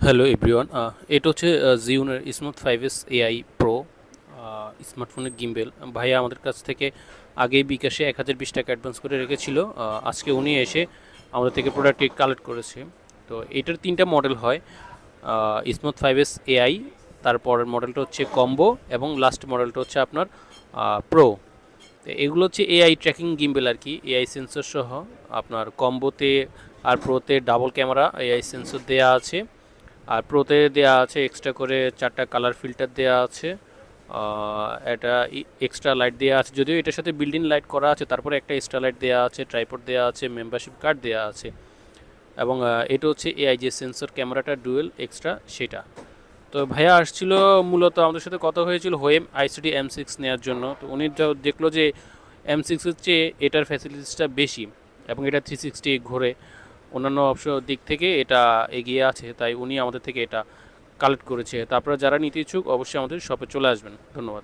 Hello everyone, এটা হচ্ছে জিওনের smooth 5S AI pro স্মার্টফোনের গিম্বেল। ভাইয়া আমাদের কাছ থেকে আগেই বিকাশে 1020 টাকা অ্যাডভান্স করে রেখেছিল। আজকে উনি এসে আমাদের থেকে প্রোডাক্টটি কালেক্ট করেছে। তো এটার তিনটা মডেল হয়, স্মুথ 5S এআই, তারপরের মডেলটা হচ্ছে কম্বো এবং লাস্ট মডেলটা হচ্ছে আপনার প্রো। তো এগুলো হচ্ছে এআই ট্র্যাকিং গিম্বেল আর কি, এআই সেন্সর সহ। আপনার কম্বোতে আর প্রোতে ডাবল ক্যামেরা এআই সেন্সর দেওয়া আছে, আর প্রোতে দেওয়া আছে এক্সট্রা করে 4টা কালার ফিল্টার দেওয়া আছে। এটা এক্সট্রা লাইট দেওয়া আছে, যদিও এটার সাথে বিল্ডিং লাইট করা আছে, তারপরে একটা এক্সট্রা লাইট দেওয়া আছে, ট্রাইপড দেওয়া আছে, মেম্বারশিপ কার্ড দেওয়া আছে। এবং এটা হচ্ছে এআই যে সেন্সর ক্যামেরাটা ডুয়েল এক্সট্রা সেটা। তো ভাইয়া আসছিল, মূলত আমাদের সাথে কথা হয়েছিল হোয়েম আইসিটি M6 নেওয়ার জন্য। তো উনি দেখলো যে M6-এর চেয়ে এটার ফ্যাসিলিটিসটা বেশি এবং এটা 360 ঘোরে, অন্যান্য অপশন দিক থেকে এটা এগিয়ে আছে, তাই উনি আমাদের থেকে এটা কালেক্ট করেছে। তো আপনারা যারা নিতে ইচ্ছুক অবশ্যই আমাদের শপে চলে আসবেন। ধন্যবাদ।